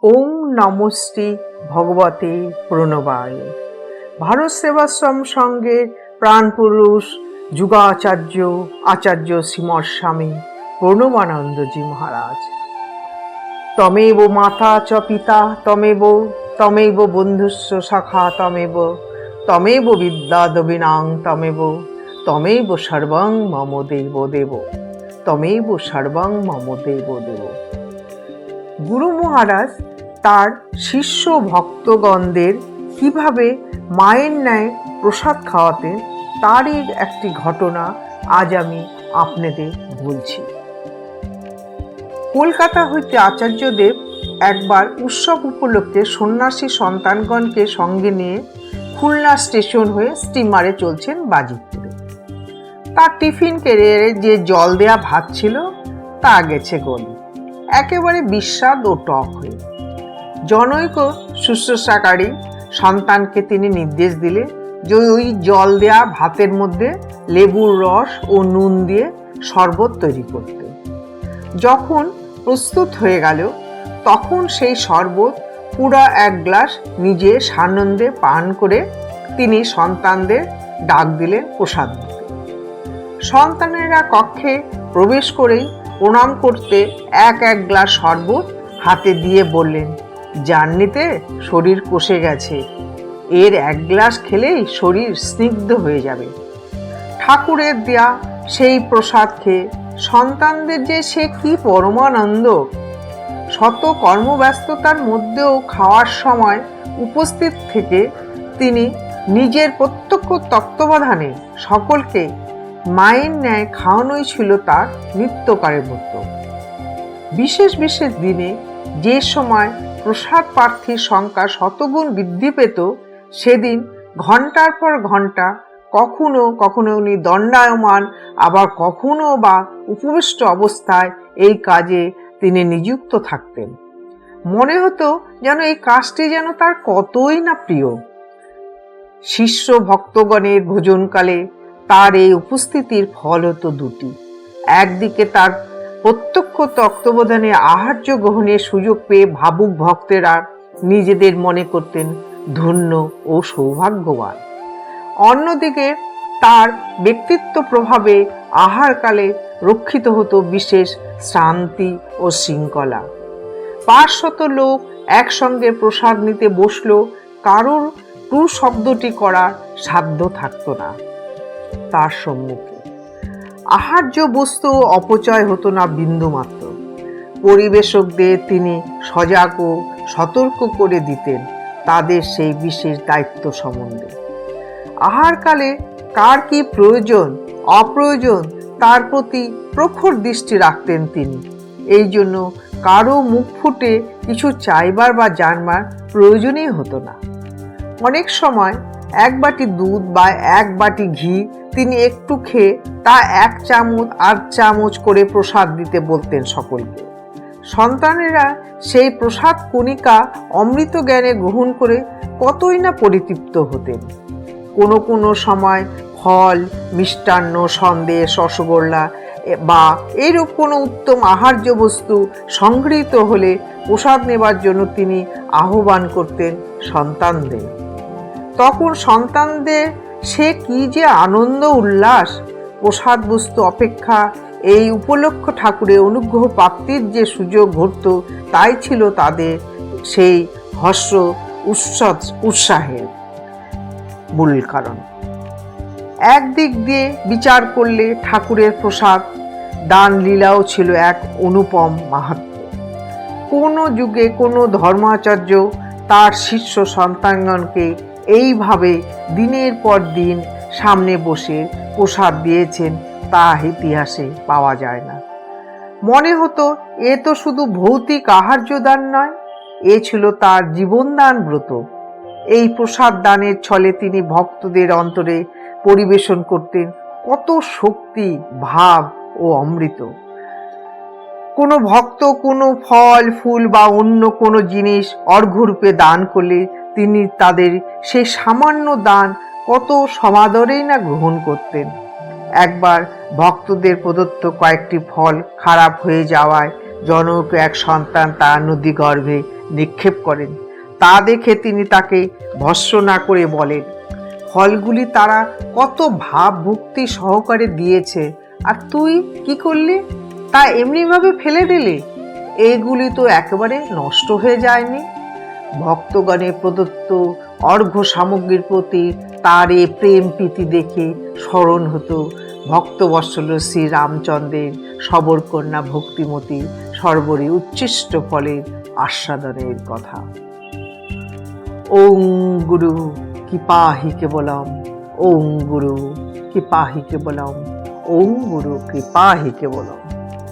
ওম নমস্তে ভগবতে প্রণবায়। ভারত সেবাশ্রম সংঘের প্রাণপুরুষ যুগাচার্য আচার্য শ্রীমৎ স্বামী প্রণবানন্দজি মহারাজ। তমেব মাতা চ পিতা তমেব বন্ধুস্য সখা তমেব বিদ্যাদবিনাং তমেব সর্বং মম দেব দেব তমেব সর্বং মম দেব দেব। গুরু মহারাজ তার শিষ্য ভক্তগণদের কিভাবে মায়ের ন্যায় প্রসাদ খাওয়াতেন তারই একটি ঘটনা আজ আমি আপনাদের বলছি। কলকাতা হইতে আচার্যদেব একবার উৎসব উপলক্ষে সন্ন্যাসী সন্তানগণকে সঙ্গে নিয়ে খুলনা স্টেশন হয়ে স্টিমারে চলছেন বাজিতপুরে। তার টিফিন ক্যারিয়ারে যে জল দেয়া ভাত ছিল তা গেছে গলে, একেবারে বিস্বাদ ও টক হয়ে। জনৈক শুশ্রূষাকারী সন্তানকে তিনি নির্দেশ দিলে যে ওই জল দেয়া ভাতের মধ্যে লেবুর রস ও নুন দিয়ে শরবত তৈরি করতে। যখন প্রস্তুত হয়ে গেল তখন সেই শরবত পুরা এক গ্লাস নিজে সানন্দে পান করে তিনি সন্তানদের ডাক দিলেন প্রসাদ দিতে। সন্তানেরা কক্ষে প্রবেশ করেই প্রণাম করতে এক গ্লাস শরবত হাতে দিয়ে বললেন, জার্নিতে শরীর কষে গেছে, এর এক গ্লাস খেলেই শরীর স্নিগ্ধ হয়ে যাবে। ঠাকুরের দেয়া সেই প্রসাদ খেয়ে সন্তানদের যে সে কি পরমানন্দ! শত কর্মব্যস্ততার মধ্যেও খাওয়ার সময় উপস্থিত থেকে তিনি নিজের প্রত্যক্ষ তত্ত্বাবধানে সকলকে মায়ের ন্যায় খাওয়ানোই ছিল তার নিত্যকারের মতো। বিশেষ বিশেষ দিনে যে সময় প্রসাদ প্রার্থীর সংখ্যা শতগুণ বৃদ্ধি পেত, সেদিন ঘন্টার পর ঘন্টা কখনো কখনো উনি দণ্ডায়মান, আবার কখনো বা উপবিষ্ট অবস্থায় এই কাজে তিনি নিযুক্ত থাকতেন। মনে হতো যেন এই কাজটি যেন তার কতই না প্রিয়। শিষ্য ভক্তগণের ভোজনকালে তার এই উপস্থিতির ফল হতো দুটি। একদিকে তার প্রত্যক্ষ তত্ত্বাবধানে আহার্য গ্রহণের সুযোগ পেয়ে ভাবুক ভক্তেরা নিজেদের মনে করতেন ধন্য ও সৌভাগ্যবান। অন্যদিকে তার ব্যক্তিত্ব প্রভাবে আহারকালে রক্ষিত হতো বিশেষ শান্তি ও শৃঙ্খলা। ৫০০ লোক একসঙ্গে প্রসাদ নিতে বসলো, কারোর টু শব্দটি করার সাধ্য থাকতো না তার সম্মুখে। আহার্য বস্তু অপচয় হতো না বিন্দুমাত্র। পরিবেশকদের তিনি সজাগ ও সতর্ক করে দিতেন তাদের সেই বিশেষ দায়িত্ব সম্বন্ধে। আহারকালে কার কি প্রয়োজন অপ্রয়োজন তার প্রতি প্রখর দৃষ্টি রাখতেন তিনি। এই জন্য কারো মুখ ফুটে কিছু চাইবার বা জানবার প্রয়োজনই হতো না। অনেক সময় এক বাটি দুধ বা এক বাটি ঘি তিনি একটু খেয়ে তা এক চামচ আর চামচ করে প্রসাদ দিতে বলতেন সকলকে। সন্তানেরা সেই প্রসাদ কণিকা অমৃত জ্ঞানে গ্রহণ করে কতই না পরিতৃপ্ত হতেন। কোনো কোনো সময় ফল, মিষ্টান্ন, সন্দেশ, রসগোল্লা বা এরূপ কোনো উত্তম আহার্য বস্তু সংগৃহীত হলে প্রসাদ নেবার জন্য তিনি আহ্বান করতেন সন্তানদের। তখন সন্তানদের সে কি যে আনন্দ উল্লাস! প্রসাদ বস্তু অপেক্ষা এই উপলক্ষ ঠাকুরের অনুগ্রহ প্রাপ্তির যে সুযোগ ঘটত তাই ছিল তাদের সেই হর্ষ উৎসাহের মূল কারণ। একদিক দিয়ে বিচার করলে ঠাকুরের প্রসাদ দান লীলাও ছিল এক অনুপম মাহাত্ম্য। কোনো যুগে কোনো ধর্মাচার্য তার শিষ্য সন্তানগণকে এইভাবে দিনের পর দিন সামনে বসে প্রসাদ দিয়েছেন তা ইতিহাসে পাওয়া যায় না। মনে হতো এ তো শুধু ভৌতিক আহার্য দান নয়, এ ছিল তার জীবনদান ব্রত। এই প্রসাদ দানের ছলে তিনি ভক্তদের অন্তরে পরিবেশন করতেন কত শক্তি, ভাব ও অমৃত। কোনো ভক্ত কোনো ফল, ফুল বা অন্য কোনো জিনিস অর্ঘ্যরূপে দান করলে তিনি তাদের সেই সামান্য দান কত সমাদরেই না গ্রহণ করতেন। একবার ভক্তদের প্রদত্ত কয়েকটি ফল খারাপ হয়ে যাওয়ায় জনক এক সন্তান তার নদী গর্ভে নিক্ষেপ করেন। তা দেখে তিনি তাকে ভর্ৎসনা করে বলেন, ফলগুলি তারা কত ভাব ভক্তি সহকারে দিয়েছে, আর তুই কি করলি? তা এমনিভাবে ফেলে দিলি? এগুলি তো একেবারে নষ্ট হয়ে যায়নি। ভক্তগণের প্রদত্ত অর্ঘ্য সামগ্রীর প্রতি তার এ প্রেম প্রীতি দেখে স্মরণ হতো ভক্তবৎসল শ্রী রামচন্দ্রের সবরকন্যা ভক্তিমতী সর্বরই উচ্ছিষ্ট ফলের আস্বাদনের কথা। ওং গুরু কৃপাহি কেবলম, ওং গুরু কৃপাহি কেবলম, ওং গুরু কৃপাহি কেবলম।